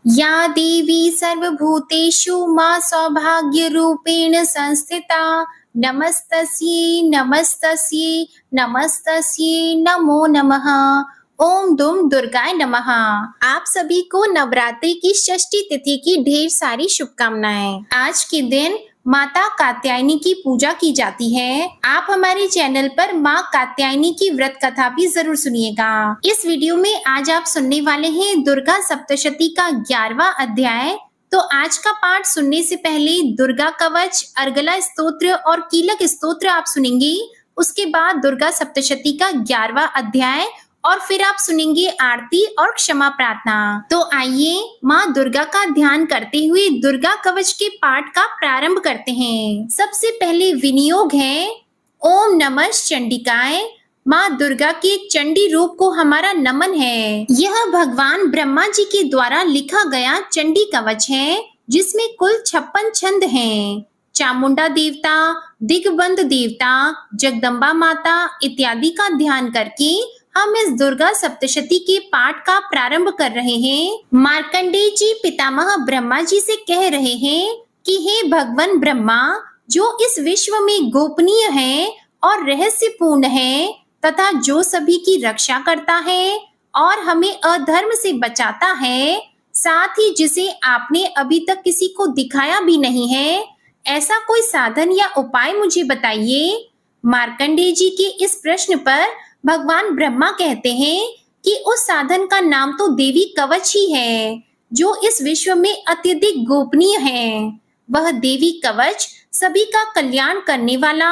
या देवी सर्वभूतेषु मां सौभाग्यरूपेण संस्थिता नमस्तस्यै नमस्तस्यै नमस्तस्यै नमो नमः। ओम दुम दुर्गाय नमः। आप सभी को नवरात्रि की षष्ठी तिथि की ढेर सारी शुभकामनाएं। आज के दिन माता कात्यायनी की पूजा की जाती है। आप हमारे चैनल पर माँ कात्यायनी की व्रत कथा भी जरूर सुनिएगा। इस वीडियो में आज आप सुनने वाले हैं दुर्गा सप्तशती का 11वां अध्याय। तो आज का पाठ सुनने से पहले दुर्गा कवच, अर्गला स्तोत्र और कीलक स्तोत्र आप सुनेंगे। उसके बाद दुर्गा सप्तशती का 11वां अध्याय और फिर आप सुनेंगे आरती और क्षमा प्रार्थना। तो आइए माँ दुर्गा का ध्यान करते हुए दुर्गा कवच के पाठ का प्रारंभ करते हैं। सबसे पहले विनियोग है ओम नमः चंडिकाय। माँ दुर्गा के चंडी रूप को हमारा नमन है। यह भगवान ब्रह्मा जी के द्वारा लिखा गया चंडी कवच है जिसमें कुल 56 छंद हैं। चामुंडा देवता, दिग्बंध देवता, जगदम्बा माता इत्यादि का ध्यान करके हम इस दुर्गा सप्तशती के पाठ का प्रारंभ कर रहे हैं। मार्कंडेय जी पितामह ब्रह्मा जी से कह रहे हैं कि हे भगवान ब्रह्मा, जो इस विश्व में गोपनीय है और रहस्यपूर्ण है तथा जो सभी की रक्षा करता है और हमें अधर्म से बचाता है, साथ ही जिसे आपने अभी तक किसी को दिखाया भी नहीं है, ऐसा कोई साधन या उपाय मुझे बताइए। मार्कंडेय जी के इस प्रश्न पर भगवान ब्रह्मा कहते हैं कि उस साधन का नाम तो देवी कवच ही है जो इस विश्व में अत्यधिक गोपनीय है। वह देवी कवच सभी का कल्याण करने वाला,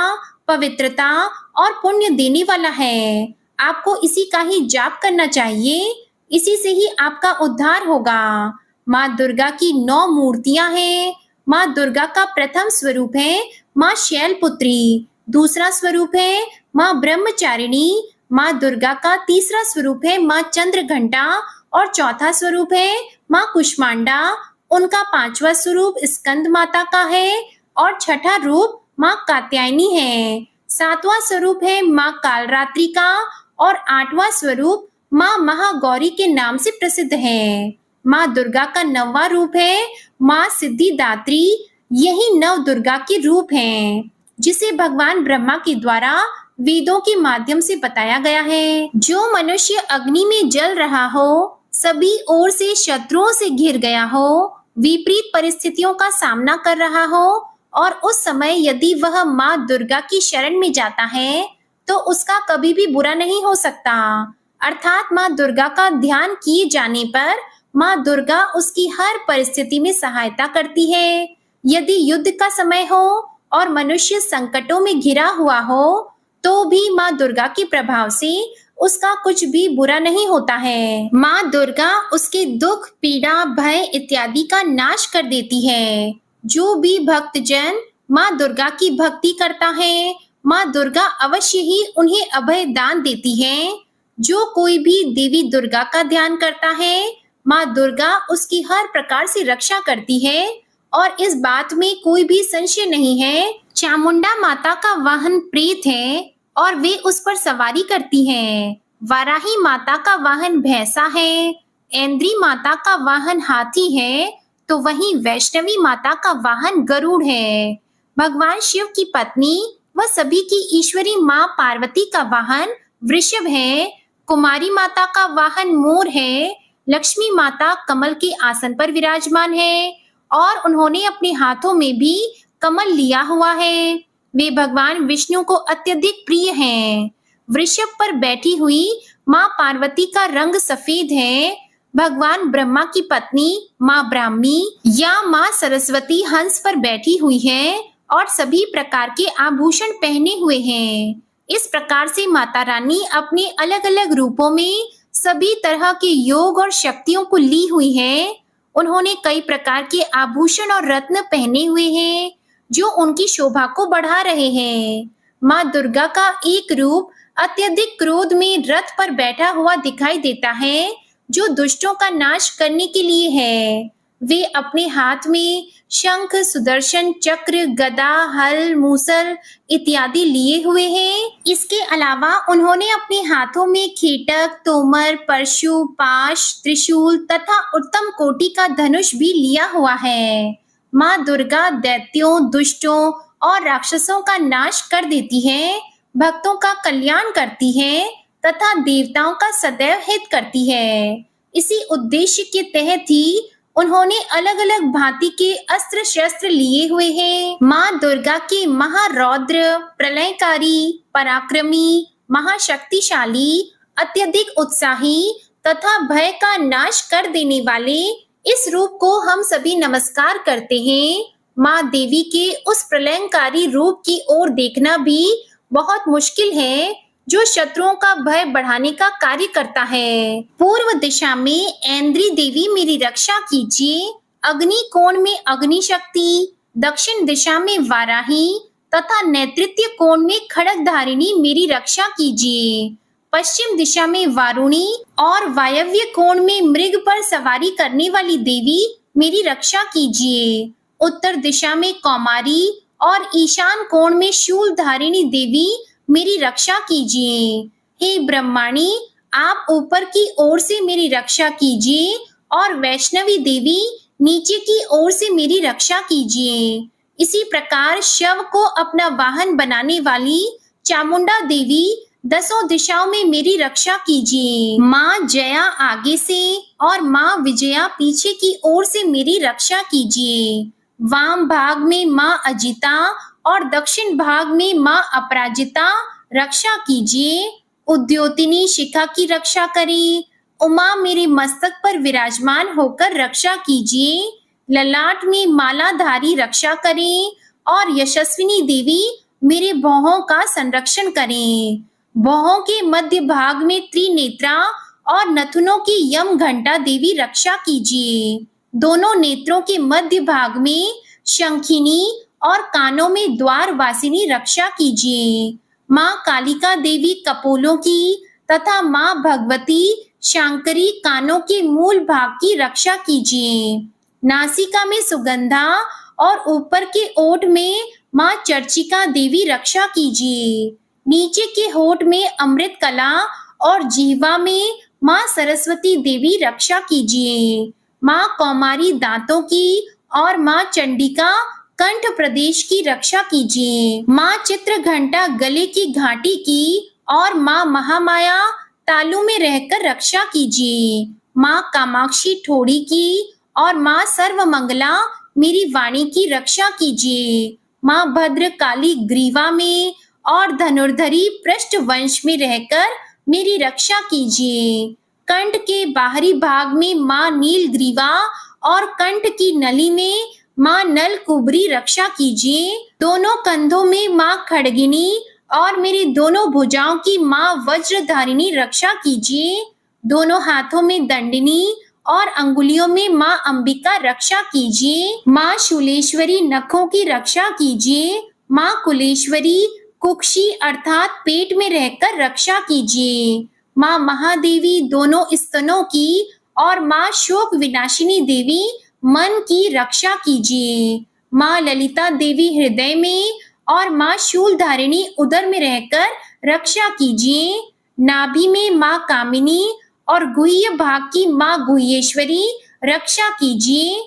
पवित्रता और पुण्य देने वाला है। आपको इसी का ही जाप करना चाहिए, इसी से ही आपका उद्धार होगा। माँ दुर्गा की 9 मूर्तियां हैं। माँ दुर्गा का प्रथम स्वरूप है माँ शैलपुत्री, दूसरा स्वरूप है माँ ब्रह्मचारिणी, माँ दुर्गा का तीसरा स्वरूप है माँ चंद्रघंटा और चौथा स्वरूप है माँ कुष्मांडा। उनका 5वां स्वरूप स्कंद माता का है और छठा रूप माँ कात्यायनी है। 7वां स्वरूप है माँ कालरात्रि का और 8वां स्वरूप माँ महागौरी के नाम से प्रसिद्ध है। माँ दुर्गा का 9वां रूप है माँ सिद्धिदात्री। यही 9 दुर्गा के रूप हैं जिसे भगवान ब्रह्मा के द्वारा वेदों के माध्यम से बताया गया है। जो मनुष्य अग्नि में जल रहा हो, सभी ओर से शत्रुओं से घिर गया हो, विपरीत परिस्थितियों का सामना कर रहा हो और उस समय यदि वह माँ दुर्गा की शरण में जाता है तो उसका कभी भी बुरा नहीं हो सकता। अर्थात माँ दुर्गा का ध्यान किए जाने पर माँ दुर्गा उसकी हर परिस्थिति में सहायता करती है। यदि युद्ध का समय हो और मनुष्य संकटों में घिरा हुआ हो तो भी माँ दुर्गा के प्रभाव से उसका कुछ भी बुरा नहीं होता है। माँ दुर्गा उसके दुख, पीड़ा, भय इत्यादि का नाश कर देती है। जो भी भक्तजन माँ दुर्गा की भक्ति करता है, माँ दुर्गा अवश्य ही उन्हें अभय दान देती है। जो कोई भी देवी दुर्गा का ध्यान करता है, माँ दुर्गा उसकी हर प्रकार से रक्षा करती है और इस बात में कोई भी संशय नहीं है। चामुंडा माता का वाहन प्रेत है और वे उस पर सवारी करती हैं। वाराही माता का वाहन भैंसा है, ऐन्द्री माता का वाहन हाथी है, तो वहीं वैष्णवी माता का वाहन गरुड़ है। भगवान शिव की पत्नी व सभी की ईश्वरी माँ पार्वती का वाहन वृषभ है। कुमारी माता का वाहन मोर है। लक्ष्मी माता कमल के आसन पर विराजमान है और उन्होंने अपने हाथों में भी कमल लिया हुआ है। वे भगवान विष्णु को अत्यधिक प्रिय हैं। वृषभ पर बैठी हुई माँ पार्वती का रंग सफेद है। भगवान ब्रह्मा की पत्नी माँ ब्राह्मी या माँ सरस्वती हंस पर बैठी हुई है और सभी प्रकार के आभूषण पहने हुए हैं। इस प्रकार से माता रानी अपने अलग अलग रूपों में सभी तरह के योग और शक्तियों को ली हुई है। उन्होंने कई प्रकार के आभूषण और रत्न पहने हुए हैं जो उनकी शोभा को बढ़ा रहे हैं। माँ दुर्गा का एक रूप अत्यधिक क्रोध में रथ पर बैठा हुआ दिखाई देता है जो दुष्टों का नाश करने के लिए है। वे अपने हाथ में शंख, सुदर्शन चक्र, गदा, हल, मूसल इत्यादि लिए हुए हैं। इसके अलावा उन्होंने अपने हाथों में खेटक, तोमर, परशु, पाश, त्रिशूल तथा उत्तम कोटि का धनुष भी लिया हुआ है। माँ दुर्गा दैत्यों, दुष्टों और राक्षसों का नाश कर देती है, भक्तों का कल्याण करती है तथा देवताओं का सदैव हित करती है। इसी उद्देश्य के तहत ही उन्होंने अलग अलग भांति के अस्त्र शस्त्र लिए हुए हैं। माँ दुर्गा के महारौद्र, प्रलयकारी, पराक्रमी, महाशक्तिशाली, अत्यधिक उत्साही तथा भय का नाश कर देने वाले इस रूप को हम सभी नमस्कार करते हैं। माँ देवी के उस प्रलयंकारी रूप की ओर देखना भी बहुत मुश्किल है, जो शत्रुओं का भय बढ़ाने का कार्य करता है। पूर्व दिशा में ऐन्द्री देवी मेरी रक्षा कीजिए, अग्नि कोण में अग्नि शक्ति, दक्षिण दिशा में वाराही तथा नेतृत्व कोण में खड्गधारिणी मेरी रक्षा कीजिए। पश्चिम दिशा में वारुणी और वायव्य कोण में मृग पर सवारी करने वाली देवी मेरी रक्षा कीजिए। उत्तर दिशा में कौमारी और ईशान कोण में शूलधारिणी देवी मेरी रक्षा कीजिए। हे ब्रह्माणी, आप ऊपर की ओर से मेरी रक्षा कीजिए और वैष्णवी देवी नीचे की ओर से मेरी रक्षा कीजिए। इसी प्रकार शव को अपना वाहन बनाने वाली चामुंडा देवी दसों दिशाओं में मेरी रक्षा कीजिए। माँ जया आगे से और माँ विजया पीछे की ओर से मेरी रक्षा कीजिए। वाम भाग में माँ अजिता और दक्षिण भाग में माँ अपराजिता रक्षा कीजिए। उद्योतिनी शिखा की रक्षा करें। उमा मेरे मस्तक पर विराजमान होकर रक्षा कीजिए। ललाट में मालाधारी रक्षा करें और यशस्विनी देवी मेरे भौहों का संरक्षण करें। भौहों के मध्य भाग में त्रिनेत्रा और नथुनों की यम घंटा देवी रक्षा कीजिए। दोनों नेत्रों के मध्य भाग में शंखिनी और कानों में द्वार वासिनी रक्षा कीजिए। माँ कालिका देवी कपोलों की तथा माँ भगवती शांकरी कानों के मूल भाग की रक्षा कीजिए। नासिका में सुगंधा और ऊपर के ओठ में माँ चर्चिका देवी रक्षा कीजिए। नीचे के होठ में अमृत कला और जीवा में माँ सरस्वती देवी रक्षा कीजिए। माँ कौमारी दांतों की और माँ चंडिका कंठ प्रदेश की रक्षा कीजिए। माँ चित्र घंटा गले की घाटी की और माँ महामाया तालू में रहकर रक्षा कीजिए। माँ कामाक्षी ठोड़ी की और माँ सर्वमंगला मेरी वाणी की रक्षा कीजिए। माँ भद्र काली ग्रीवा में और धनुर्धरी पृष्ठ वंश में रहकर मेरी रक्षा कीजिए। कंठ के बाहरी भाग में माँ नीलग्रीवा और कंठ की नली में माँ नल कुबरी रक्षा कीजिए। दोनों कंधों में माँ खड्गिनी और मेरी दोनों भुजाओं की माँ वज्रधारिणी रक्षा कीजिए। दोनों हाथों में दंडिनी और अंगुलियों में माँ अंबिका रक्षा कीजिए। माँ शूलेश्वरी नखों की रक्षा कीजिए। माँ कुलेश्वरी कुक्षी अर्थात पेट में रहकर रक्षा कीजिए। माँ महादेवी दोनों स्तनों की और माँ शोक विनाशिनी देवी मन की रक्षा कीजिए। माँ ललिता देवी हृदय में और माँ शूलधारिणी उदर में रहकर रक्षा कीजिए। नाभि में माँ कामिनी और गुह्य भाग की माँ गुह्येश्वरी रक्षा कीजिए।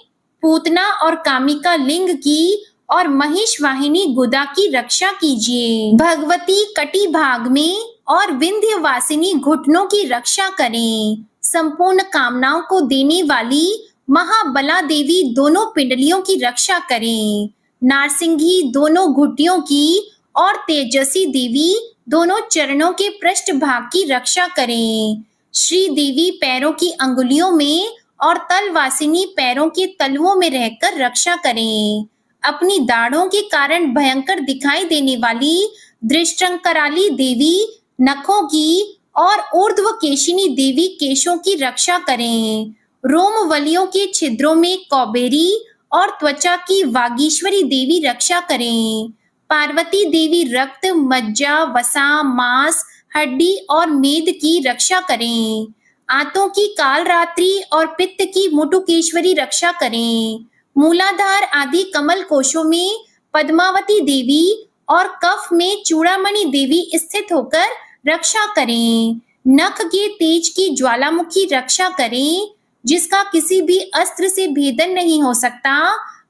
पूतना और कामिका लिंग की और महिष वाहिनी गुदा की रक्षा कीजिए। भगवती कटी भाग में और विंध्यवासिनी घुटनों की रक्षा करें। संपूर्ण कामनाओं को देने वाली महाबला देवी दोनों पिंडलियों की रक्षा करें। नारसिंही दोनों घुटियों की और तेजस्वी देवी दोनों चरणों के पृष्ठ भाग की रक्षा करें। श्री देवी पैरों की अंगुलियों में और तलवासिनी पैरों के तलुओं में रहकर रक्षा करें। अपनी दाढ़ों के कारण भयंकर दिखाई देने वाली दृष्टंकराली देवी नखों की और ऊर्ध्वकेशिनी देवी केशों की रक्षा करें। रोमवलियों के छिद्रों में कौबेरी और त्वचा की वागीश्वरी देवी रक्षा करें। पार्वती देवी रक्त, मज्जा, वसा, मांस, हड्डी और मेद की रक्षा करें। आंतों की कालरात्रि और पित्त की मुटुकेश्वरी रक्षा करें। मूलाधार आदि कमल कोशों में पद्मावती देवी और कफ में चूड़ामणि देवी स्थित होकर रक्षा करें। नख के तेज की ज्वालामुखी रक्षा करें, जिसका किसी भी अस्त्र से भेदन नहीं हो सकता।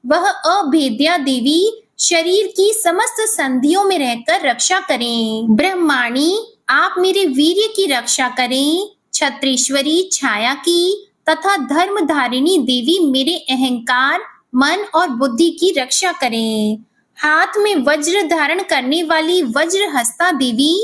वह अभेद्या देवी शरीर की समस्त संधियों में रहकर रक्षा करें। ब्रह्माणी, आप मेरे वीर्य की रक्षा करें। छत्रेश्वरी छाया की तथा धर्मधारिणी देवी मेरे अहंकार, मन और बुद्धि की रक्षा करें। हाथ में वज्र धारण करने वाली वज्रहस्ता देवी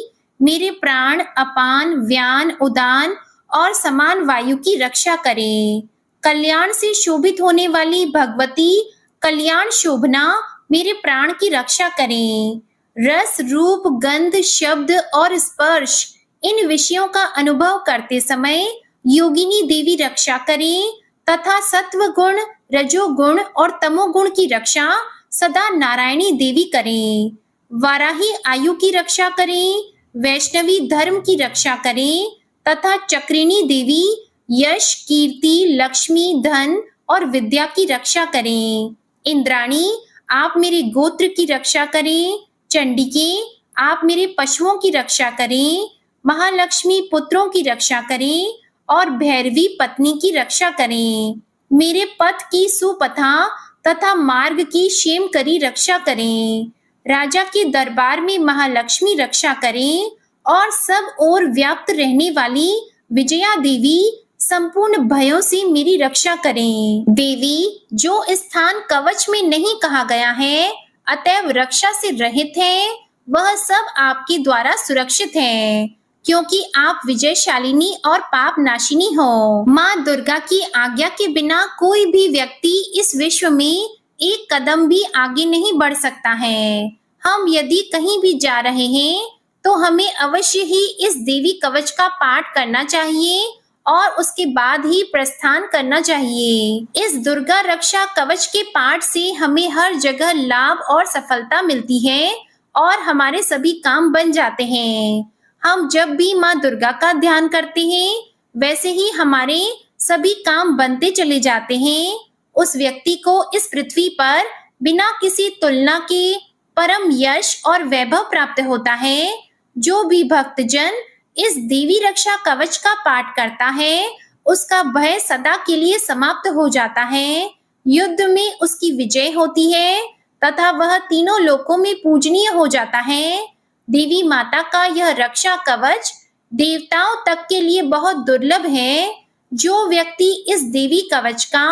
मेरे प्राण, अपान, व्यान, उदान और समान वायु की रक्षा करें। कल्याण से शोभित होने वाली भगवती कल्याण शोभना मेरे प्राण की रक्षा करें। रस, रूप, गंध, शब्द और स्पर्श इन विषयों का अनुभव करते समय योगिनी देवी रक्षा करें तथा सत्व गुण, रजोगुण और तमोगुण की रक्षा सदा नारायणी देवी करें। वाराही आयु की रक्षा करें, वैष्णवी धर्म की रक्षा करें तथा चक्रिणी देवी यश, कीर्ति, लक्ष्मी, धन और विद्या की रक्षा करें। इंद्राणी, आप मेरे गोत्र की रक्षा करें। चंडिके, आप मेरे पशुओं की रक्षा करें। महालक्ष्मी, पुत्रों की रक्षा करें और भैरवी, पत्नी की रक्षा करें। मेरे पथ की सुपथा तथा मार्ग की क्षेमकरी रक्षा करें। राजा के दरबार में महालक्ष्मी रक्षा करें और सब ओर व्याप्त रहने वाली विजया देवी संपूर्ण भयों से मेरी रक्षा करें। देवी, जो स्थान कवच में नहीं कहा गया है, अतएव रक्षा से रहित है, वह सब आपके द्वारा सुरक्षित है, क्योंकि आप विजयशालिनी और पाप नाशिनी हो। माँ दुर्गा की आज्ञा के बिना कोई भी व्यक्ति इस विश्व में एक कदम भी आगे नहीं बढ़ सकता है। हम यदि कहीं भी जा रहे हैं तो हमें अवश्य ही इस देवी कवच का पाठ करना चाहिए और उसके बाद ही प्रस्थान करना चाहिए। इस दुर्गा रक्षा कवच के पाठ से हमें हर जगह लाभ और सफलता मिलती है और हमारे सभी काम बन जाते हैं। हम जब भी माँ दुर्गा का ध्यान करते हैं, वैसे ही हमारे सभी काम बनते चले जाते हैं। उस व्यक्ति को इस पृथ्वी पर बिना किसी तुलना के परम यश और वैभव प्राप्त होता है। जो भी भक्तजन इस देवी रक्षा कवच का पाठ करता है, उसका भय सदा के लिए समाप्त हो जाता है। युद्ध में उसकी विजय होती है तथा वह तीनों लोकों में पूजनीय हो जाता है। देवी माता का यह रक्षा कवच देवताओं तक के लिए बहुत दुर्लभ है। जो व्यक्ति इस देवी कवच का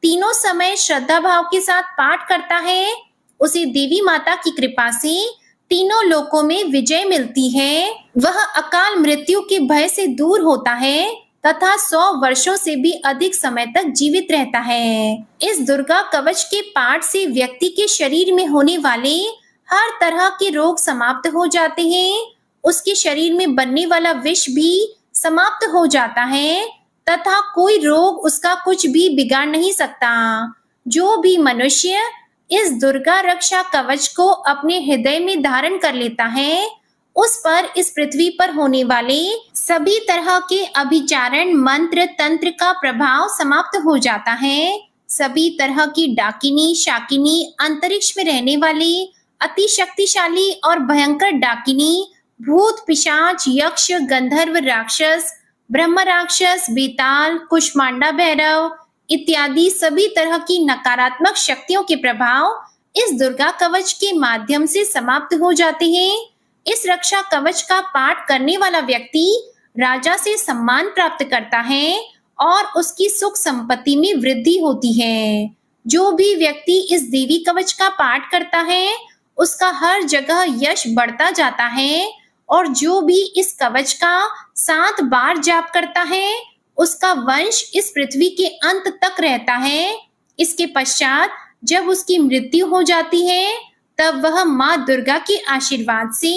तीनों समय श्रद्धा भाव के साथ पाठ करता है, उसे देवी माता की कृपा से तीनों लोकों में विजय मिलती है। वह अकाल मृत्यु के भय से दूर होता है तथा 100 वर्षों से भी अधिक समय तक जीवित रहता है। इस दुर्गा कवच के पाठ से व्यक्ति के शरीर में होने वाले हर तरह के रोग समाप्त हो जाते हैं। उसके शरीर में बनने वाला विष भी समाप्त हो जाता है तथा कोई रोग उसका कुछ भी बिगाड़ नहीं सकता। जो भी मनुष्य इस दुर्गा रक्षा कवच को अपने हृदय में धारण कर लेता है, उस पर इस पृथ्वी पर होने वाले सभी तरह के अभिचारण, मंत्र, तंत्र का प्रभाव समाप्त हो जाता है। सभी तरह की डाकिनी, शाकिनी, अंतरिक्ष में रहने वाली अति शक्तिशाली और भयंकर डाकिनी, भूत, पिशाच, यक्ष, गंधर्व, राक्षस, ब्रह्म राक्षस, बेताल, कुष्मांडा भैरव इत्यादि सभी तरह की नकारात्मक शक्तियों के प्रभाव इस दुर्गा कवच के माध्यम से समाप्त हो जाते हैं। इस रक्षा कवच का पाठ करने वाला व्यक्ति राजा से सम्मान प्राप्त करता है और उसकी सुख संपत्ति में वृद्धि होती है। जो भी व्यक्ति इस देवी कवच का पाठ करता है, उसका हर जगह यश बढ़ता जाता है और जो भी इस कवच का 7 बार जाप करता है, उसका वंश इस पृथ्वी के अंत तक रहता है। इसके पश्चात जब उसकी मृत्यु हो जाती है, तब वह माँ दुर्गा के आशीर्वाद से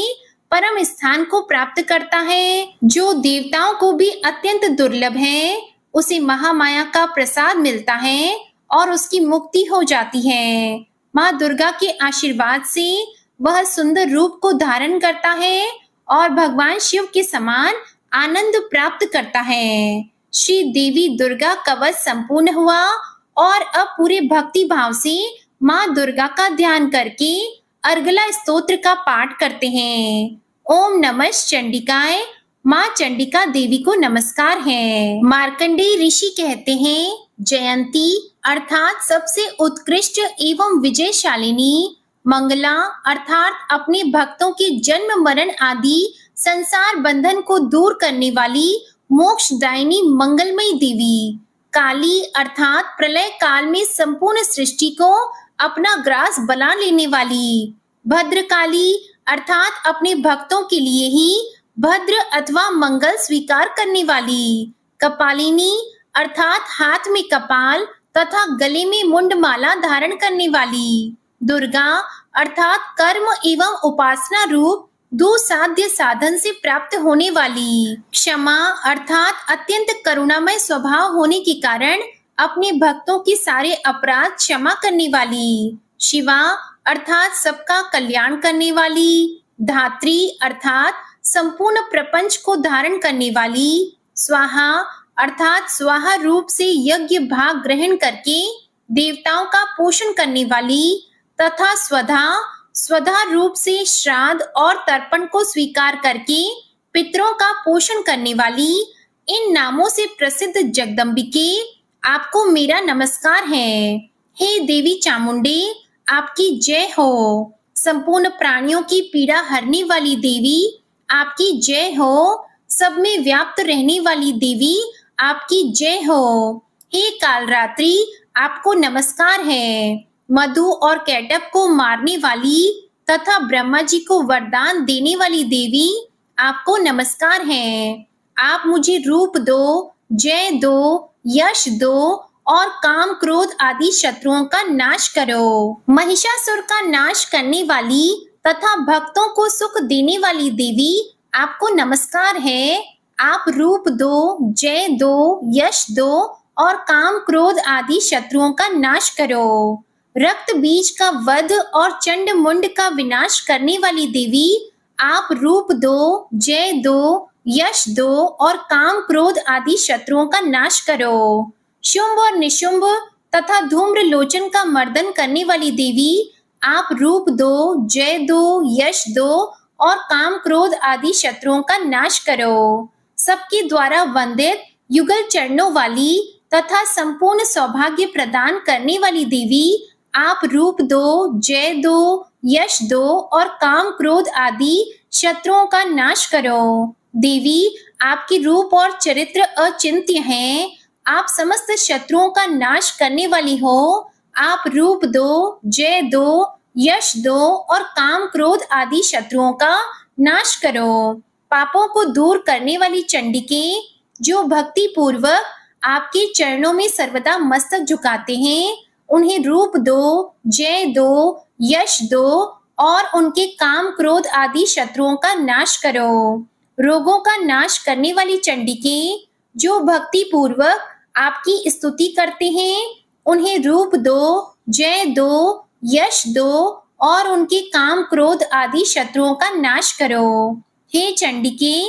परम स्थान को प्राप्त करता है, जो देवताओं को भी अत्यंत दुर्लभ है। उसे महामाया का प्रसाद मिलता है और उसकी मुक्ति हो जाती है। माँ दुर्गा के आशीर्वाद से वह सुंदर रूप को धारण करता है और भगवान शिव के समान आनंद प्राप्त करता है। श्री देवी दुर्गा कवच संपूर्ण हुआ और अब पूरे भक्ति भाव से माँ दुर्गा का ध्यान करके अर्गला स्तोत्र का पाठ करते हैं। ओम नमः चंडिकाय। माँ चंडिका देवी को नमस्कार है। मार्कंडेय ऋषि कहते हैं, जयंती अर्थात सबसे उत्कृष्ट एवं विजयशालिनी, मंगला अर्थात अपने भक्तों के जन्म मरण आदि संसार बंधन को दूर करने वाली मोक्षदायिनी मंगलमयी देवी, काली अर्थात प्रलय काल में संपूर्ण सृष्टि को अपना ग्रास बना लेने वाली, भद्रकाली अर्थात अपने भक्तों के लिए ही भद्र अथवा मंगल स्वीकार करने वाली, कपालिनी अर्थात हाथ में कपाल तथा गले में मुंडमाला धारण करने वाली, दुर्गा अर्थात कर्म एवं उपासना रूप दुसाध्य साधन से प्राप्त होने वाली, क्षमा अर्थात अत्यंत करुणामय स्वभाव होने के कारण अपने भक्तों के सारे अपराध क्षमा करने वाली, शिवा अर्थात सबका कल्याण करने वाली, धात्री अर्थात संपूर्ण प्रपंच को धारण करने वाली, स्वाहा अर्थात स्वाहा रूप से यज्ञ भाग ग्रहण करके देवताओं का पोषण करने वाली, तथा स्वधा रूप से श्राद्ध और तर्पण को स्वीकार करके पितरों का पोषण करने वाली, इन नामों से प्रसिद्ध जगदम्बिके आपको मेरा नमस्कार है। हे देवी चामुंडे, आपकी जय हो। संपूर्ण प्राणियों की पीड़ा हरने वाली देवी, आपकी जय हो। सब में व्याप्त रहने वाली देवी, आपकी जय हो। हे कालरात्रि, आपको नमस्कार है। मधु और कैटब को मारने वाली तथा ब्रह्मा जी को वरदान देने वाली देवी, आपको नमस्कार है। आप मुझे रूप दो, जय दो, यश दो और काम क्रोध आदि शत्रुओं का नाश करो। महिषासुर का नाश करने वाली तथा भक्तों को सुख देने वाली देवी, आपको नमस्कार है। आप रूप दो, जय दो, यश दो और काम क्रोध आदि शत्रुओं का नाश करो। रक्त बीज का वध और चंड मुंड का विनाश करने वाली देवी, आप रूप दो, जय दो, यश दो और काम क्रोध आदि शत्रुओं का नाश करो। शुंभ और निशुंभ तथा धूम्र लोचन का मर्दन करने वाली देवी, आप रूप दो, जय दो, यश दो और काम क्रोध आदि शत्रुओं का नाश करो। सबके द्वारा वंदित युगल चरणों वाली तथा संपूर्ण सौभाग्य प्रदान करने वाली देवी, आप रूप दो, जय दो, यश दो और काम क्रोध आदि शत्रुओं का नाश करो। देवी, आपके रूप और चरित्र अचिंत्य हैं। आप समस्त शत्रुओं का नाश करने वाली हो। आप रूप दो, जय दो, यश दो और काम क्रोध आदि शत्रुओं का नाश करो। पापों को दूर करने वाली चंडिके, जो भक्ति पूर्वक आपके चरणों में सर्वदा मस्तक झुकाते हैं, उन्हें रूप दो, जय दो, यश दो और उनके काम क्रोध आदि शत्रुओं का नाश करो। रोगों का नाश करने वाली चंडिके, जो भक्ति पूर्वक आपकी स्तुति करते हैं, उन्हें रूप दो, जय दो, यश दो और उनके काम क्रोध आदि शत्रुओं का नाश करो। हे चंडिके,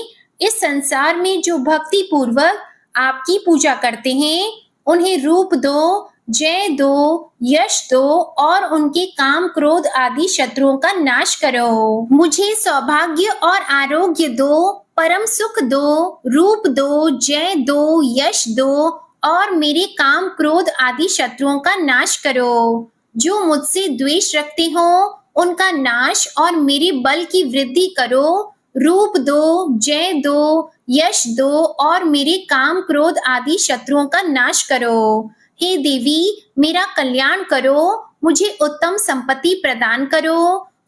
इस संसार में जो भक्ति पूर्वक आपकी पूजा करते हैं, उन्हें रूप दो, जय दो, यश दो और उनके काम क्रोध आदि शत्रुओं का नाश करो। मुझे सौभाग्य और आरोग्य दो, परम सुख दो, रूप दो, जय दो, यश दो और मेरे काम क्रोध आदि शत्रुओं का नाश करो। जो मुझसे द्वेष रखते हो, उनका नाश और मेरे बल की वृद्धि करो। रूप दो, जय दो, यश दो और मेरे काम क्रोध आदि शत्रुओं का नाश करो। हे देवी, मेरा कल्याण करो, मुझे उत्तम संपत्ति प्रदान करो।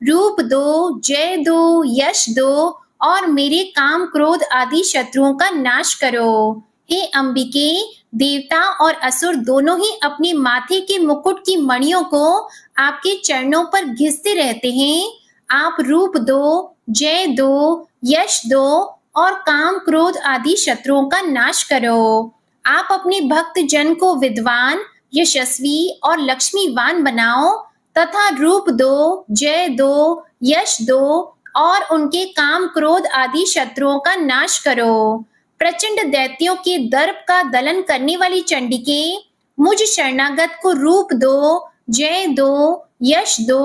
रूप दो, जय दो, यश दो और मेरे काम क्रोध आदि शत्रुओं का नाश करो। हे अंबिके, देवता और असुर दोनों ही अपने माथे के मुकुट की मणियों को आपके चरणों पर घिसते रहते हैं। आप रूप दो, जय दो, यश दो और काम क्रोध आदि शत्रुओं का नाश करो। आप अपने भक्त जन को विद्वान, यशस्वी और लक्ष्मीवान बनाओ तथा रूप दो, जय दो, यश दो और उनके काम क्रोध आदि शत्रुओं का नाश करो। प्रचंड दैत्यों के दर्प का दलन करने वाली चंडिके, मुझ शरणागत को रूप दो, जय दो, यश दो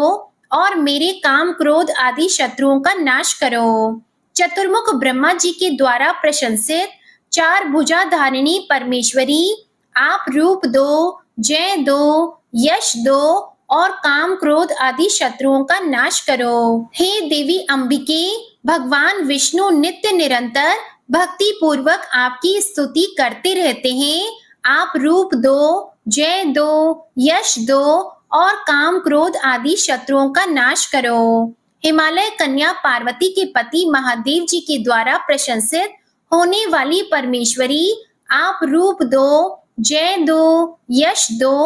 और मेरे काम क्रोध आदि शत्रुओं का नाश करो। चतुर्मुख ब्रह्मा जी के द्वारा प्रशंसित चार भुजा धारिणी परमेश्वरी, आप रूप दो, जय दो, यश दो और काम क्रोध आदि शत्रुओं का नाश करो। हे देवी अंबिके, भगवान विष्णु नित्य निरंतर भक्ति पूर्वक आपकी स्तुति करते रहते हैं। आप रूप दो, जय दो, यश दो और काम क्रोध आदि शत्रुओं का नाश करो। हिमालय कन्या पार्वती के पति महादेव जी के द्वारा प्रशंसित होने वाली परमेश्वरी, आप रूप दो, जय दो, यश दो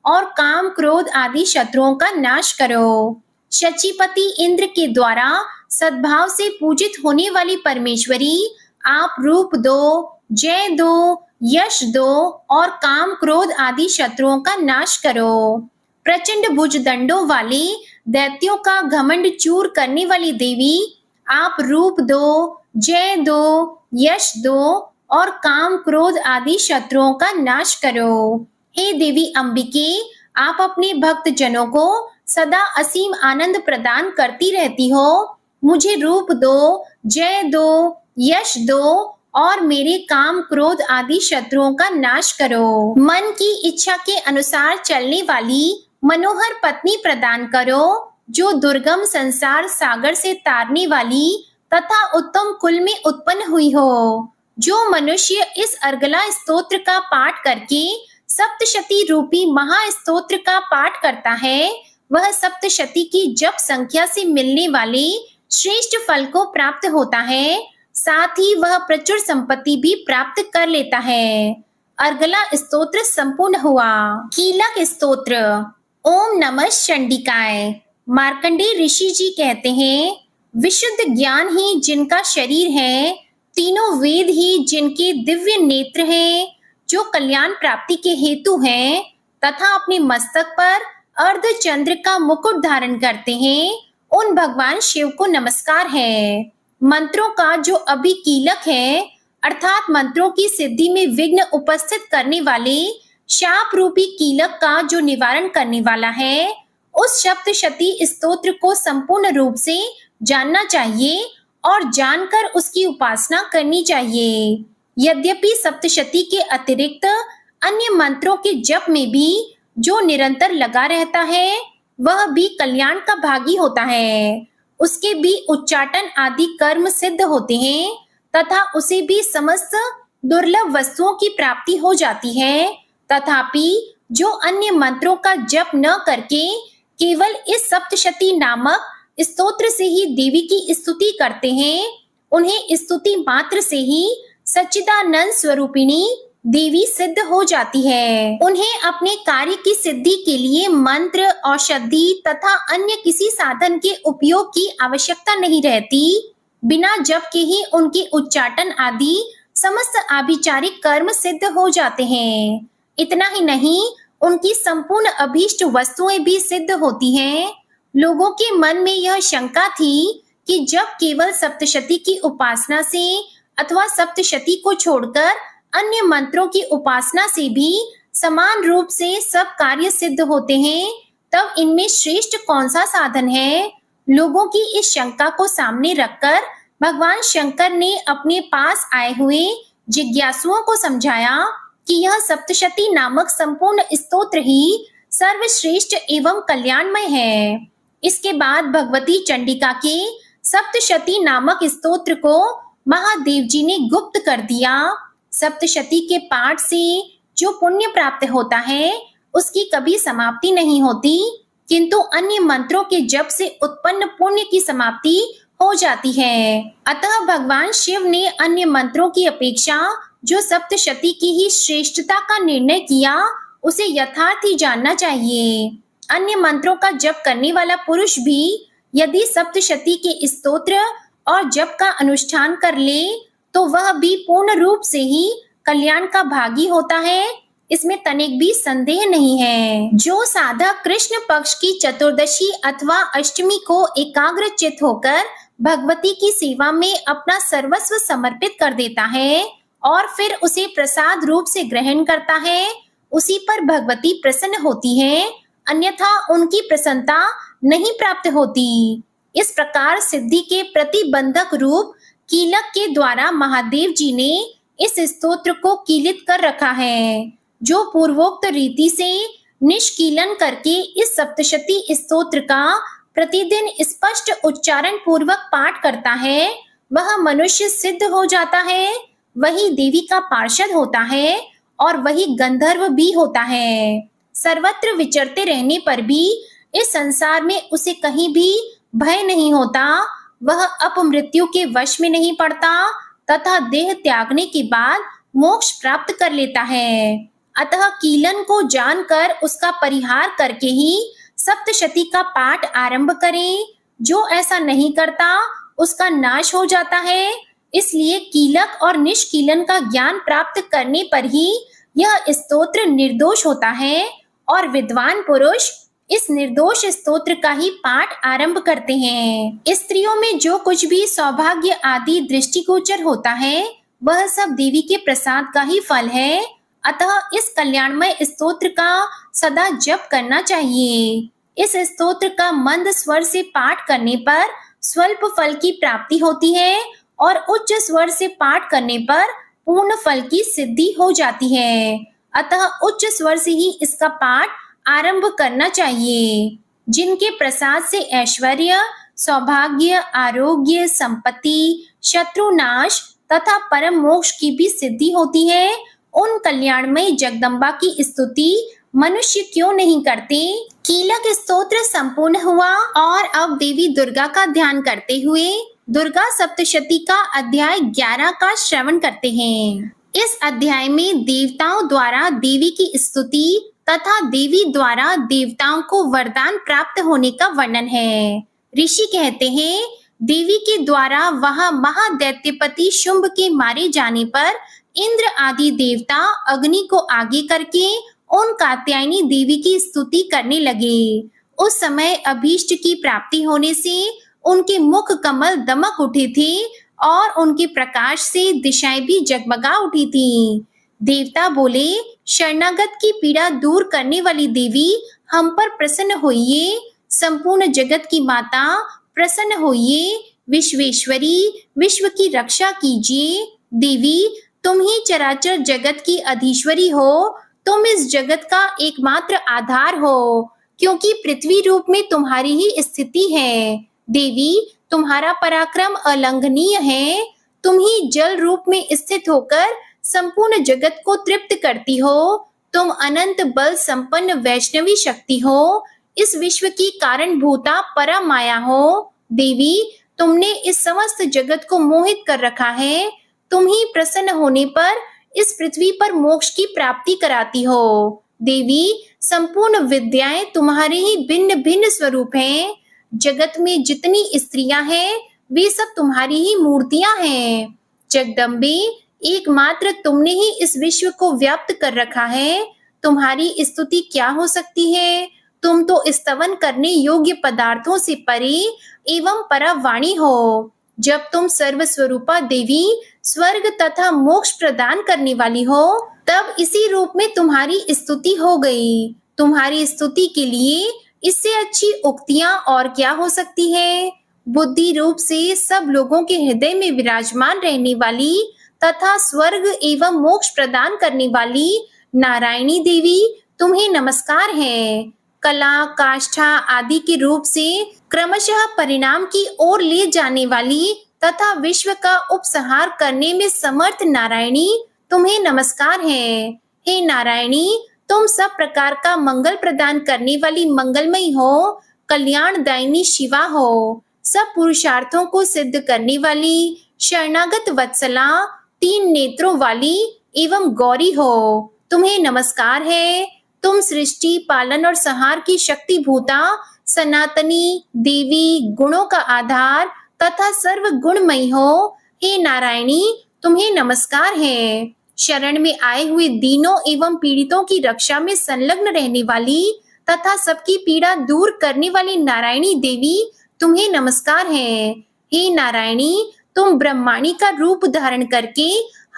और काम क्रोध आदि शत्रुओं का नाश करो। शचीपति इंद्र के द्वारा सद्भाव से पूजित होने वाली परमेश्वरी, आप रूप दो, जय दो, यश दो और काम क्रोध आदि शत्रुओं का नाश करो। प्रचंड भुज दंडों वाले दैत्यों का घमंड चूर करने वाली देवी, आप रूप दो, जय दो, यश दो और काम क्रोध आदि शत्रुओं का नाश करो। हे देवी अंबिके, आप अपने भक्त जनों को सदा असीम आनंद प्रदान करती रहती हो। मुझे रूप दो, जय दो, यश दो और मेरे काम क्रोध आदि शत्रुओं का नाश करो। मन की इच्छा के अनुसार चलने वाली मनोहर पत्नी प्रदान करो, जो दुर्गम संसार सागर से तारने वाली तथा उत्तम कुल में उत्पन्न हुई हो। जो मनुष्य इस अर्गला स्तोत्र का पाठ करके सप्तशती रूपी महास्तोत्र का पाठ करता है, वह सप्तशती की जप संख्या से मिलने वाले श्रेष्ठ फल को प्राप्त होता है। साथ ही वह प्रचुर संपत्ति भी प्राप्त कर लेता है। अर्गला स्तोत्र संपूर्ण हुआ। कीलक स्तोत्र। ओम नमः चंडिकाय। मार्कंडेय ऋषि जी कहते हैं, विशुद्ध ज्ञान ही जिनका शरीर है, तीनों वेद ही जिनके दिव्य नेत्र हैं, जो कल्याण प्राप्ति के हेतु हैं तथा अपने मस्तक पर अर्ध चंद्र का मुकुट धारण करते हैं, उन भगवान शिव को नमस्कार है। मंत्रों का जो अभी कीलक है, अर्थात मंत्रों की सिद्धि में विघ्न उपस्थित करने वाले शाप रूपी कीलक का जो निवारण करने वाला है, उस सप्तशती स्तोत्र को संपूर्ण रूप से जानना चाहिए और जानकर उसकी उपासना करनी चाहिए। यद्यपि सप्तशती के अतिरिक्त अन्य मंत्रों के जप में भी जो निरंतर लगा रहता है, वह भी कल्याण का भागी होता है। उसके भी उच्चाटन आदि कर्म सिद्ध होते हैं तथा उसे भी समस्त दुर्लभ वस्तुओं की प्राप्ति हो जाती है। तथापि जो अन्य मंत्रों का जप न करके केवल इस सप्तशती नामक स्तोत्र से ही देवी की स्तुति करते हैं, उन्हें स्तुति मात्र से ही सच्चिदानंद स्वरूपिणी देवी सिद्ध हो जाती है। उन्हें अपने कार्य की सिद्धि के लिए मंत्र, औषधि तथा अन्य किसी साधन के उपयोग की आवश्यकता नहीं रहती। बिना जप के ही उनके उच्चाटन आदि समस्त आभिचारिक कर्म सिद्ध हो जाते हैं। इतना ही नहीं, उनकी संपूर्ण अभीष्ट वस्तुएं भी सिद्ध होती हैं। लोगों के मन में यह शंका थी कि जब केवल सप्तशती की उपासना से अथवा सप्तशती को छोड़कर अन्य मंत्रों की उपासना से भी समान रूप से सब कार्य सिद्ध होते हैं, तब इनमें श्रेष्ठ कौन सा साधन है? लोगों की इस शंका को सामने रखकर भगवान शंकर ने अपने पास आए हुए जिज्ञासुओं को समझाया कि यह सप्तशती नामक संपूर्ण स्तोत्र ही सर्वश्रेष्ठ एवं कल्याणमय है। इसके बाद भगवती चंडिका के सप्तशती नामक स्तोत्र को महादेव जी ने गुप्त कर दिया। सप्तशती के पाठ से जो पुण्य प्राप्त होता है, उसकी कभी समाप्ति नहीं होती, किंतु अन्य मंत्रों के जप से उत्पन्न पुण्य की समाप्ति हो जाती है। अतः भगवान शिव ने अन्य मंत्रों की अपेक्षा जो सप्तशती की ही श्रेष्ठता का निर्णय किया, उसे यथार्थ ही जानना चाहिए। अन्य मंत्रों का जप करने वाला पुरुष भी यदि सप्तशती के स्तोत्र और जप का अनुष्ठान कर ले, तो वह भी पूर्ण रूप से ही कल्याण का भागी होता है। इसमें तनिक भी संदेह नहीं है। जो साधक कृष्ण पक्ष की चतुर्दशी अथवा अष्टमी को एकाग्रचित होकर भगवती की सेवा में अपना सर्वस्व समर्पित कर देता है, और फिर उसे प्रसाद रूप से ग्रहण करता है, उसी पर भगवती प्रसन्न होती है, अन्यथा उनकी प्रसन्नता नहीं प्राप्त होती। इस प्रकार सिद्धि के प्रतिबंधक रूप कीलक के द्वारा महादेव जी ने इस स्तोत्र को कीलित कर रखा है। जो पूर्वोक्त रीति से निष्कीलन करके इस सप्तशती स्तोत्र का प्रतिदिन स्पष्ट उच्चारण पूर्वक पाठ करता है, वह मनुष्य सिद्ध हो जाता है, वही देवी का पार्षद होता है और वही गंधर्व भी होता है। सर्वत्र विचरते रहने पर भी इस संसार में उसे कहीं भी भय नहीं होता, वह अपमृत्यु के वश में नहीं पड़ता तथा देह त्यागने के बाद मोक्ष प्राप्त कर लेता है। अतः कीलन को जानकर उसका परिहार करके ही सप्तशती का पाठ आरंभ करें। जो ऐसा नहीं करता उसका नाश हो जाता है। इसलिए कीलक और निष्कीलन का ज्ञान प्राप्त करने पर ही यह स्तोत्र निर्दोष होता है और विद्वान पुरुष इस निर्दोष स्तोत्र का ही पाठ आरंभ करते हैं। स्त्रियों में जो कुछ भी सौभाग्य आदि दृष्टिगोचर होता है, वह सब देवी के प्रसाद का ही फल है। अतः इस कल्याणमय स्तोत्र का सदा जप करना चाहिए। इस स्तोत्र का मंद स्वर से पाठ करने पर स्वल्प फल की प्राप्ति होती है और उच्च स्वर से पाठ करने पर पूर्ण फल की सिद्धि हो जाती है। अतः उच्च स्वर से ही इसका पाठ आरंभ करना चाहिए। जिनके प्रसाद से ऐश्वर्य, सौभाग्य, आरोग्य, संपत्ति, शत्रुनाश तथा परम मोक्ष की भी सिद्धि होती है, उन कल्याणमयी जगदम्बा की स्तुति मनुष्य क्यों नहीं करते। कीलक स्तोत्र संपूर्ण हुआ और अब देवी दुर्गा का ध्यान करते हुए दुर्गा सप्तशती का अध्याय 11 का श्रवण करते हैं। इस अध्याय में देवताओं द्वारा देवी की स्तुति तथा देवी द्वारा देवताओं को वरदान प्राप्त होने का वर्णन है। ऋषि कहते हैं, देवी के द्वारा वहां महादैत्यपति शुंभ के मारे जाने पर इंद्र आदि देवता अग्नि को आगे करके उन कात्यायनी देवी की स्तुति करने लगे। उस समय अभीष्ट की प्राप्ति होने से उनके मुख कमल दमक उठे थे और उनके प्रकाश से दिशाएं भी जगमगा उठी थी। देवता बोले, शरणागत की पीड़ा दूर करने वाली देवी हम पर प्रसन्न होइए। संपूर्ण जगत की माता प्रसन्न होइए। विश्वेश्वरी, विश्व की रक्षा कीजिए। देवी, तुम ही चराचर जगत की अधीश्वरी हो। तुम इस जगत का एकमात्र आधार हो, क्योंकि पृथ्वी रूप में तुम्हारी ही स्थिति है। देवी, तुम्हारा पराक्रम अलंघनीय है। तुम ही जल रूप में स्थित होकर संपूर्ण जगत को तृप्त करती हो। तुम अनंत बल संपन्न वैष्णवी शक्ति हो। इस विश्व की कारणभूता परम माया हो। देवी, तुमने इस समस्त जगत को मोहित कर रखा है। तुम ही प्रसन्न होने पर इस पृथ्वी पर मोक्ष की प्राप्ति कराती हो। देवी, संपूर्ण विद्याएं तुम्हारे ही भिन्न भिन्न स्वरूप हैं। जगत में जितनी स्त्रियां हैं, वे सब तुम्हारी ही मूर्तियां हैं। जगदम्बे, एकमात्र तुमने ही इस विश्व को व्याप्त कर रखा है। तुम्हारी स्तुति क्या हो सकती है। तुम तो स्तवन करने योग्य पदार्थों से परे एवं परवाणी हो। जब तुम सर्वस्वरूपा देवी स्वर्ग तथा मोक्ष प्रदान करने वाली हो, तब इसी रूप में तुम्हारी स्तुति हो गई। तुम्हारी स्तुति के लिए इससे अच्छी उक्तियां और क्या हो सकती है। बुद्धि रूप से सब लोगों के हृदय में विराजमान रहने वाली तथा स्वर्ग एवं मोक्ष प्रदान करने वाली नारायणी देवी, तुम्हें नमस्कार है। कला, काष्ठा आदि के रूप से क्रमशः परिणाम की ओर ले जाने वाली तथा विश्व का उपसंहार करने में समर्थ नारायणी, तुम्हें नमस्कार है। हे नारायणी, तुम सब प्रकार का मंगल प्रदान करने वाली मंगलमयी हो, कल्याणदायिनी शिवा हो, सब पुरुषार्थों को सिद्ध करने वाली शरणागत वत्सला, 3 नेत्रों वाली एवं गौरी हो, तुम्हें नमस्कार है। तुम सृष्टि, पालन और संहार की शक्ति भूता सनातनी देवी, गुणों का आधार तथा सर्व गुणमयी हो। हे नारायणी, तुम्हें नमस्कार है। शरण में आए हुए दीनों एवं पीड़ितों की रक्षा में संलग्न रहने वाली तथा सबकी पीड़ा दूर करने वाली नारायणी देवी, तुम्हें नमस्कार है। हे नारायणी, तुम ब्रह्माणी का रूप धारण करके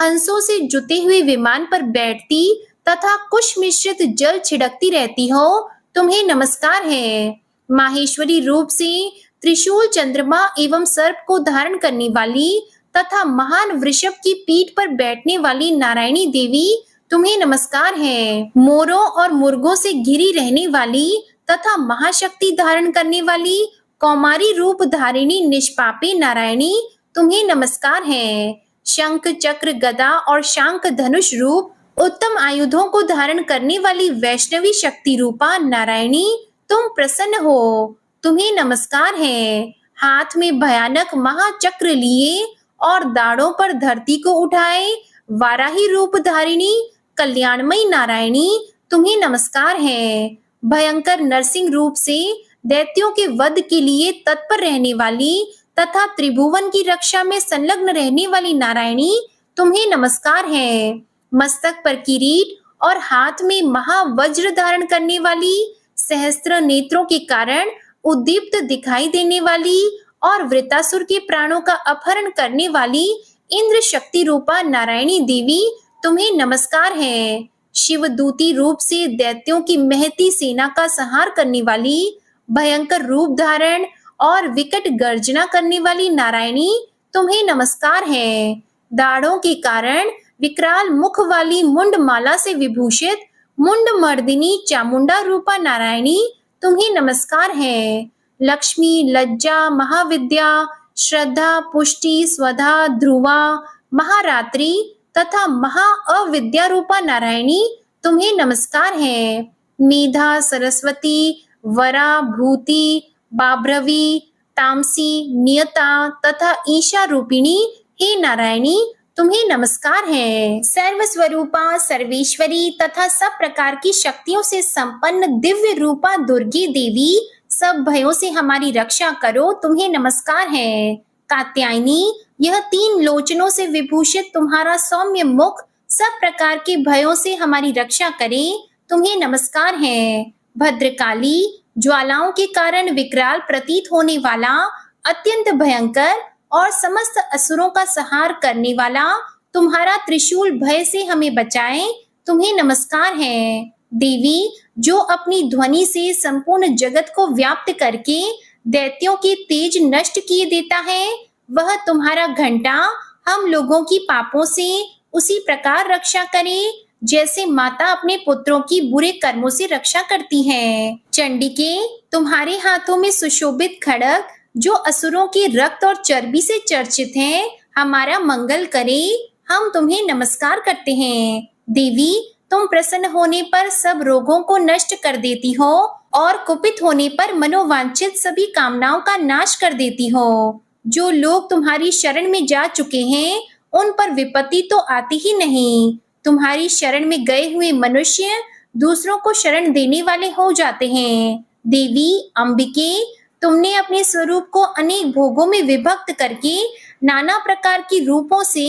हंसों से जुते हुए विमान पर बैठती तथा कुश मिश्रित जल छिड़कती रहती हो, तुम्हें नमस्कार है। माहेश्वरी रूप से त्रिशूल, चंद्रमा एवं सर्प को धारण करने वाली तथा महान वृषभ की पीठ पर बैठने वाली नारायणी देवी, तुम्हें नमस्कार है। मोरों और मुर्गों से घिरी रहने वाली तथा महाशक्ति धारण करने वाली कौमारी रूप धारिणी निष्पापी नारायणी, तुम्हें नमस्कार है। शंख, चक्र, गदा और शांख धनुष रूप उत्तम आयुधों को धारण करने वाली वैष्णवी शक्ति रूपा नारायणी, तुम प्रसन्न हो, तुम्हें नमस्कार है। हाथ में भयानक महाचक्र लिए और दाढ़ों पर धरती को उठाए वाराही रूप धारिणी कल्याणमयी नारायणी, तुम्हें नमस्कार है। भयंकर नरसिंह रूप से दैत्यों के वध के लिए तत्पर रहने वाली तथा त्रिभुवन की रक्षा में संलग्न रहने वाली नारायणी, तुम्हें नमस्कार है। मस्तक पर किरीट और हाथ में महावज्र धारण करने वाली, सहस्त्र नेत्रों के कारण उद्दीप्त दिखाई देने वाली और वृतासुर के प्राणों का अपहरण करने वाली इंद्र शक्ति रूपा नारायणी देवी, तुम्हें नमस्कार है। शिवदूती रूप से दैत्यों की महती सेना का संहार करने वाली, भयंकर रूप धारण और विकट गर्जना करने वाली नारायणी, तुम्हें नमस्कार है। दाढ़ों के कारण विकराल मुख वाली मुंड माला से विभूषित मुंड मर्दिनी चामुंडा रूपा नारायणी, तुम्हें नमस्कार है। लक्ष्मी, लज्जा, महाविद्या, श्रद्धा, पुष्टि, स्वधा, ध्रुवा, महारात्रि तथा महा अविद्या रूपा नारायणी, तुम्हें नमस्कार है। मेधा, सरस्वती, वरा, भूति, बाभ्रवी, तामसी, नियता तथा ईशा रूपिणी, हे नारायणी, तुम्हें नमस्कार है। सर्वस्वरूपा, सर्वेश्वरी तथा सब प्रकार की शक्तियों से संपन्न दिव्य रूपा दुर्गी देवी, सब भयों से हमारी रक्षा करो, तुम्हें नमस्कार है। कात्यायनी, यह 3 लोचनों से विभूषित तुम्हारा सौम्य मुख सब प्रकार के भयों से हमारी रक्षा करे, तुम्हें नमस्कार है। भद्रकाली, ज्वालाओं के कारण विकराल प्रतीत होने वाला, अत्यंत भयंकर और समस्त असुरों का संहार करने वाला तुम्हारा त्रिशूल भय से हमें बचाए, तुम्हें नमस्कार है। देवी, जो अपनी ध्वनि से संपूर्ण जगत को व्याप्त करके दैत्यों के तेज नष्ट किए देता है, वह तुम्हारा घंटा हम लोगों की पापों से उसी प्रकार रक्षा करे जैसे माता अपने पुत्रों की बुरे कर्मों से रक्षा करती है। चंडिके, तुम्हारे हाथों में सुशोभित खड्ग जो असुरों के रक्त और चर्बी से चर्चित है, हमारा मंगल करे, हम तुम्हें नमस्कार करते हैं। देवी, तुम प्रसन्न होने पर सब रोगों को नष्ट कर देती हो और कुपित होने पर मनोवांछित सभी कामनाओं का नाश कर देती हो। जो लोग तुम्हारी शरण में जा चुके हैं, उन पर विपत्ति तो आती ही नहीं। तुम्हारी शरण में गए हुए मनुष्य दूसरों को शरण देने वाले हो जाते हैं। देवी अंबिके, तुमने अपने स्वरूप को अनेक भोगों में विभक्त करके नाना प्रकार की रूपों से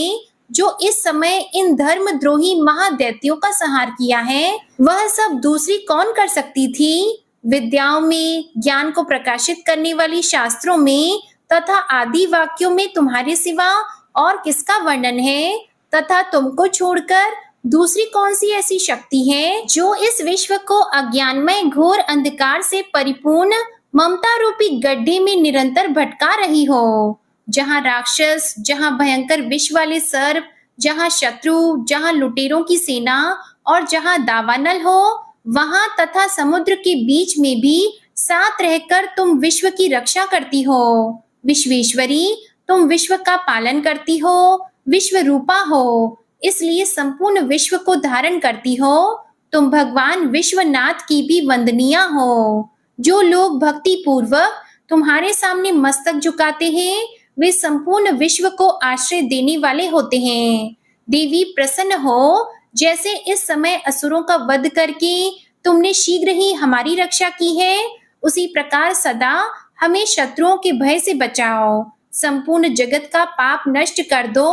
जो इस समय इन धर्मद्रोही महादैत्यों का संहार किया है, वह सब दूसरी कौन कर सकती थी। विद्याओं में, ज्ञान को प्रकाशित करने वाली शास्त्रों में तथा आदि वाक्यों में तुम्हारे सिवा और किसका वर्णन है, तथा तुमको छोड़कर दूसरी कौन सी ऐसी शक्ति है जो इस विश्व को अज्ञानमय घोर अंधकार से परिपूर्ण ममता रूपी गड्ढे में निरंतर भटका रही हो। जहाँ राक्षस, जहाँ भयंकर विष वाले सर्प, जहाँ शत्रु, जहाँ लुटेरों की सेना और जहाँ दावानल हो, वहां तथा समुद्र के बीच में भी साथ रहकर तुम विश्व की रक्षा करती हो। विश्वेश्वरी, तुम विश्व का पालन करती हो, विश्व रूपा हो, इसलिए संपूर्ण विश्व को धारण करती हो। तुम भगवान विश्वनाथ की भी वंदनीय हो। जो लोग भक्ति पूर्वक तुम्हारे सामने मस्तक झुकाते हैं, वे संपूर्ण विश्व को आश्रय देने वाले होते हैं। देवी प्रसन्न हो, जैसे इस समय असुरों का वध करके तुमने शीघ्र ही हमारी रक्षा की है, उसी प्रकार सदा हमें शत्रुओं के भय से बचाओ। संपूर्ण जगत का पाप नष्ट कर दो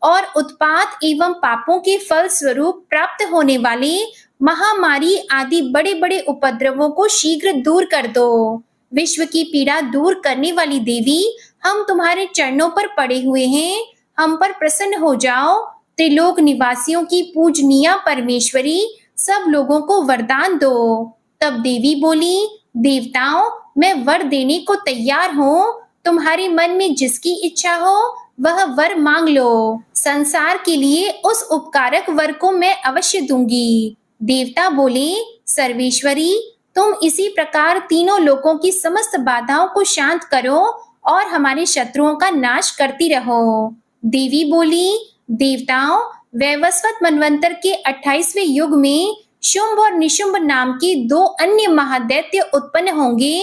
और उत्पात एवं पापों के फल स्वरूप प्राप्त होने वाले महामारी आदि बड़े बड़े उपद्रवों को शीघ्र दूर कर दो। विश्व की पीड़ा दूर करने वाली देवी, हम तुम्हारे चरणों पर पड़े हुए हैं, हम पर प्रसन्न हो जाओ त्रिलोक निवासियों की पूजनीय परमेश्वरी, सब लोगों को वरदान दो। तब देवी बोली, देवताओं, मैं वर देने को तैयार हूँ। तुम्हारे मन में जिसकी इच्छा हो वह वर मांग लो। संसार के लिए उस उपकारक वर को मैं अवश्य दूंगी। देवता बोले, सर्वेश्वरी, तुम इसी प्रकार तीनों लोकों की समस्त बाधाओं को शांत करो और हमारे शत्रुओं का नाश करती रहो। देवी बोली, देवताओं, वैवस्वत मनवंतर के 28वें युग में शुंभ और निशुंभ नाम के दो अन्य महादैत्य उत्पन्न होंगे।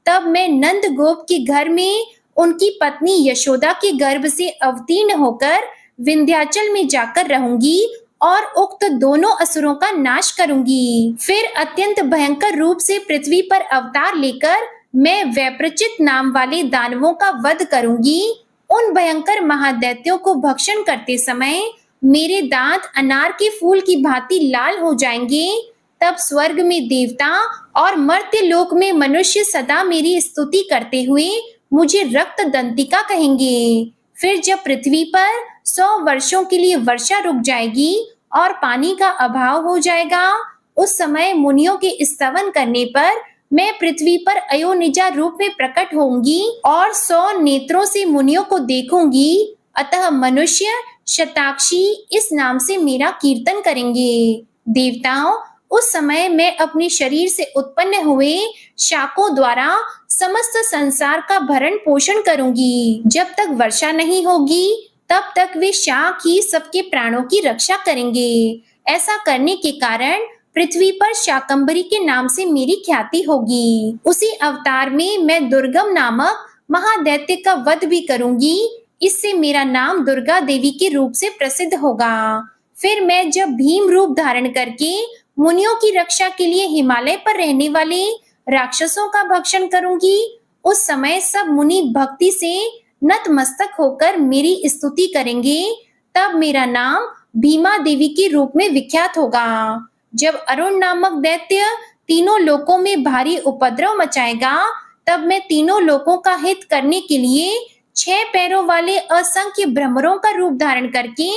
तब मैं नंद गोप के घर में उनकी पत्नी यशोदा के गर्भ से अवतीर्ण होकर विंध्याचल में जाकर रहूंगी और उक्त दोनों असुरों का नाश करूंगी। फिर अत्यंत भयंकर रूप से पृथ्वी पर अवतार लेकर मैं वैप्रचित नाम वाले दानवों का वध करूंगी। उन भयंकर महादैत्यों को भक्षण करते समय मेरे दांत अनार के फूल की भांति लाल हो जाएंगे। तब स्वर्ग में देवता और मर्त्य लोक में मनुष्य सदा मेरी स्तुति करते हुए मुझे रक्त दंतिका कहेंगे। फिर जब पृथ्वी पर 100 वर्षों के लिए वर्षा रुक जाएगी और पानी का अभाव हो जाएगा, उस समय मुनियों के स्तवन करने पर मैं पृथ्वी पर अयोनिजा रूप में प्रकट होंगी और 100 नेत्रों से मुनियों को देखूंगी। अतः मनुष्य शताक्षी इस नाम से मेरा कीर्तन करेंगे। देवताओं, उस समय मैं अपने शरीर से उत्पन्न हुए शाकों द्वारा समस्त संसार का भरण पोषण करूंगी। जब तक वर्षा नहीं होगी तब तक वे शाक ही सबके प्राणों की रक्षा करेंगे। ऐसा करने के कारण पृथ्वी पर शाकंभरी के नाम से मेरी ख्याति होगी। उसी अवतार में मैं दुर्गम नामक महादैत्य का वध भी करूंगी। इससे मेरा नाम दुर्गा देवी के रूप से प्रसिद्ध होगा। फिर मैं जब भीम रूप धारण करके मुनियों की रक्षा के लिए हिमालय पर रहने वाले राक्षसों का भक्षण करूंगी, उस समय सब मुनि भक्ति से नतमस्तक होकर मेरी स्तुति करेंगे। तब मेरा नाम भीमा देवी के रूप में विख्यात होगा। जब अरुण नामक दैत्य तीनों लोकों में भारी उपद्रव मचाएगा, तब मैं तीनों लोकों का हित करने के लिए 6 पैरों वाले असंख्य भ्रमरों का रूप धारण करके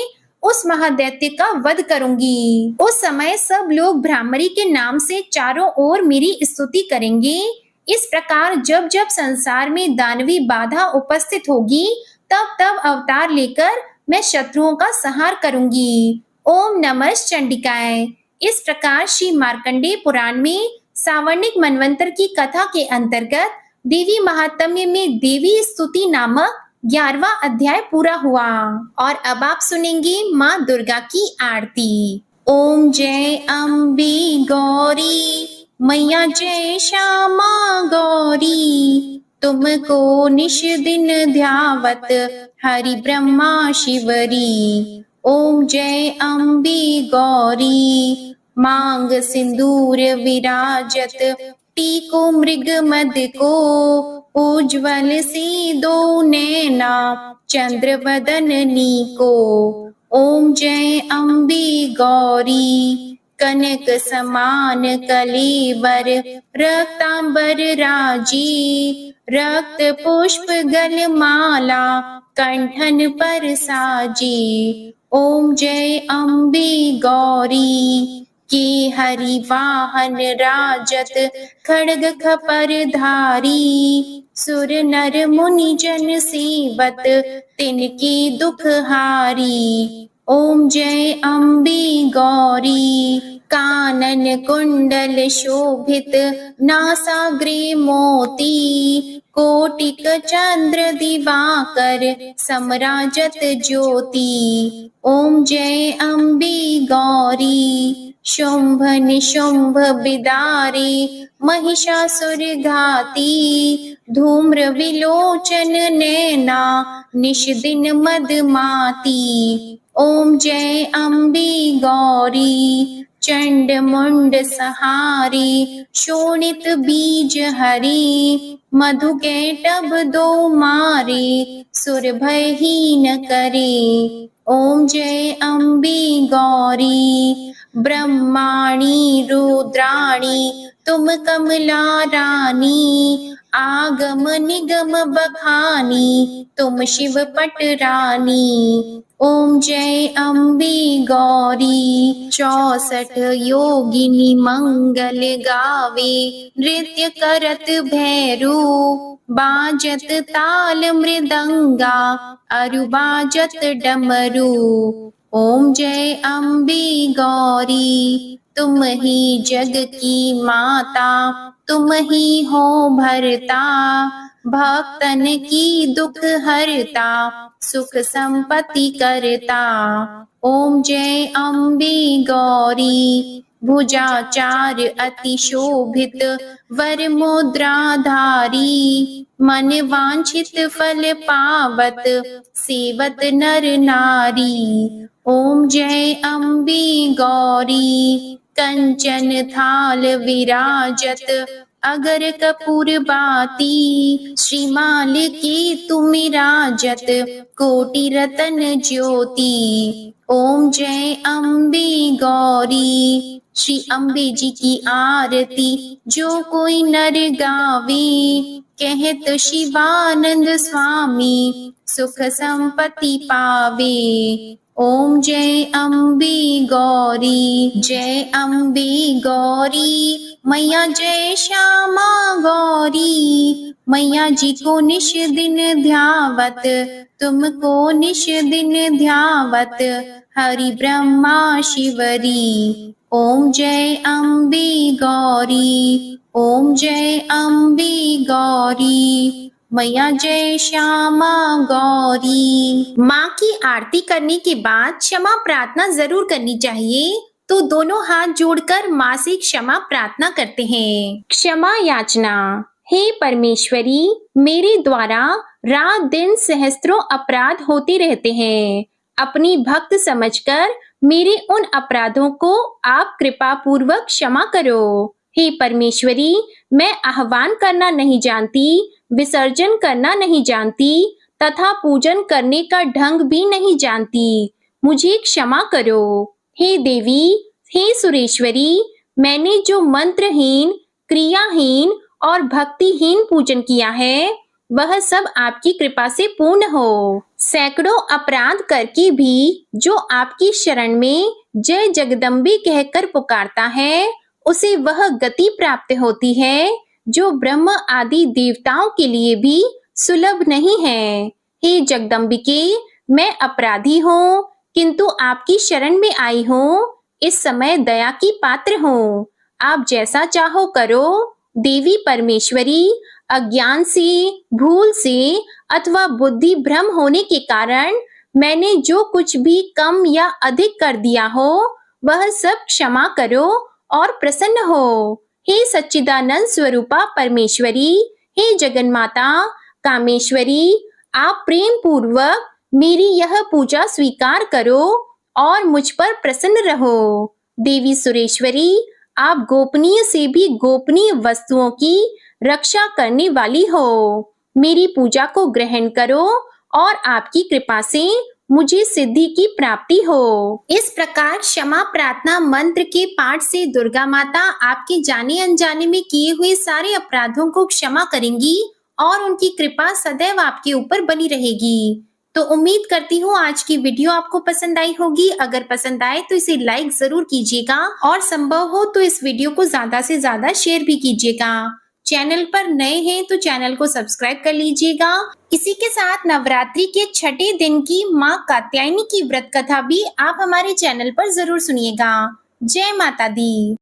उस महादैत्य का वध करूंगी। उस समय सब लोग भ्रामरी के नाम से चारों ओर मेरी स्तुति करेंगे। इस प्रकार जब जब संसार में दानवी बाधा उपस्थित होगी, तब तब अवतार लेकर मैं शत्रुओं का संहार करूंगी। ओम नमः चंडिकाय। इस प्रकार श्री मार्कंडेय पुराण में सावर्णिक मनवंतर की कथा के अंतर्गत देवी महात्म्य में देवी स्तुति नामक 11वां अध्याय पूरा हुआ। और अब आप सुनेंगे माँ दुर्गा की आरती। ओम जय अम्बे गौरी, मैया जय श्यामा गौरी, तुमको निश दिन ध्यावत हरि ब्रह्मा शिवरी। ओम जय अम्बे गौरी, मांग सिंदूर विराजत, टीको मृग मद को, उज्ज्वल सी दो नैना, चंद्र बदननी को। ओम जय अम्बे गौरी, कनक समान कलेवर, रक्तांबर राजी, रक्त पुष्प गल माला, कंठन पर साजी। ओम जय अम्बे गौरी, के हरि वाहन राजत, खड्ग खपर धारी, सुर नर मुनि जन सेवत, तिनके दुख हारी। ओम जय अम्बे गौरी, कानन कुंडल शोभित, नासाग्रे मोती, कोटिक चंद्र दिवाकर, समराजत ज्योति। ओम जय अम्बे गौरी, शुंभ निशुंभ बिदारी, महिषासुर घाती, धूम्र विलोचन नैना, निश दिन मदमाती। ओम जय अम्बे गौरी, चंड मुंड सहारी, शोणित बीज हरी, मधु कैटभ दो मारे, सुर भयहीन करे। ओम जय अम्बे गौरी, ब्रह्माणी रुद्राणी, तुम कमला रानी, आगम निगम बखानी, तुम शिव पट रानी। ओम जय अम्बे गौरी, 64 योगिनी मंगल गावे, नृत्य करत भैरू, बाजत ताल मृदंगा, अरु बाजत डमरू। ओम जय अम्बे गौरी, तुम ही जग की माता, तुम ही हो भरता, भक्तन की दुख हरता, सुख संपत्ति करता। ओम जय अम्बे गौरी, भुजाचार अति शोभित, वर मुद्राधारी, मन वांछित फल पावत, सेवत नर नारी। ओम जय अम्बे गौरी, कंचन थाल विराजत, अगर कपूर बाती, श्रीमाल की तुम राजत, कोटि रतन ज्योति। ओम जय अम्बे गौरी, श्री अम्बे जी की आरती जो कोई नर गावे, कहत शिवानंद स्वामी, सुख संपत्ति पावे। ओम जय अम्बे गौरी, जय अम्बे गौरी, मैया जय श्यामा गौरी। मैया जी को निश दिन ध्यावत, तुमको निश दिन ध्यावत, हरि ब्रह्मा शिवरी। ओम जय अम्बे गौरी, ओम जय अम्बे गौरी, मैया जय श्यामा गौरी। माँ की आरती करने के बाद क्षमा प्रार्थना जरूर करनी चाहिए, तो दोनों हाथ जोड़कर माँ से क्षमा प्रार्थना करते हैं। क्षमा याचना। हे परमेश्वरी, मेरे द्वारा रात दिन सहस्त्रों अपराध होते रहते हैं। अपनी भक्त समझकर मेरे उन अपराधों को आप कृपा पूर्वक क्षमा करो। हे परमेश्वरी, मैं आह्वान करना नहीं जानती, विसर्जन करना नहीं जानती तथा पूजन करने का ढंग भी नहीं जानती, मुझे क्षमा करो। हे देवी, हे सुरेश्वरी, मैंने जो मंत्रहीन, क्रियाहीन और भक्तिहीन पूजन किया है, वह सब आपकी कृपा से पूर्ण हो। सैकड़ों अपराध करके भी जो आपकी शरण में जय जगदम्बे कहकर पुकारता है, उसे वह गति प्राप्त होती है जो ब्रह्म आदि देवताओं के लिए भी सुलभ नहीं है। हे जगदम्बिके, मैं अपराधी हूँ, किंतु आपकी शरण में आई हूँ। इस समय दया की पात्र हूँ, आप जैसा चाहो करो। देवी परमेश्वरी, अज्ञान से, भूल से अथवा बुद्धि भ्रम होने के कारण मैंने जो कुछ भी कम या अधिक कर दिया हो, वह सब क्षमा करो और प्रसन्न हो। हे सच्चिदानंद स्वरूपा परमेश्वरी, हे जगन्माता कामेश्वरी, आप प्रेम पूर्वक मेरी यह पूजा स्वीकार करो और मुझ पर प्रसन्न रहो। देवी सुरेश्वरी, आप गोपनीय से भी गोपनीय वस्तुओं की रक्षा करने वाली हो। मेरी पूजा को ग्रहण करो और आपकी कृपा से मुझे सिद्धि की प्राप्ति हो। इस प्रकार क्षमा प्रार्थना मंत्र के पाठ से दुर्गा माता आपके जाने अनजाने में किए हुए सारे अपराधों को क्षमा करेंगी और उनकी कृपा सदैव आपके ऊपर बनी रहेगी। तो उम्मीद करती हूँ आज की वीडियो आपको पसंद आई होगी। अगर पसंद आए तो इसे लाइक जरूर कीजिएगा और संभव हो तो इस वीडियो को ज्यादा से ज्यादा शेयर भी कीजिएगा। चैनल पर नए हैं तो चैनल को सब्सक्राइब कर लीजिएगा। इसी के साथ नवरात्रि के छठे दिन की माँ कात्यायनी की व्रत कथा भी आप हमारे चैनल पर जरूर सुनिएगा। जय माता दी।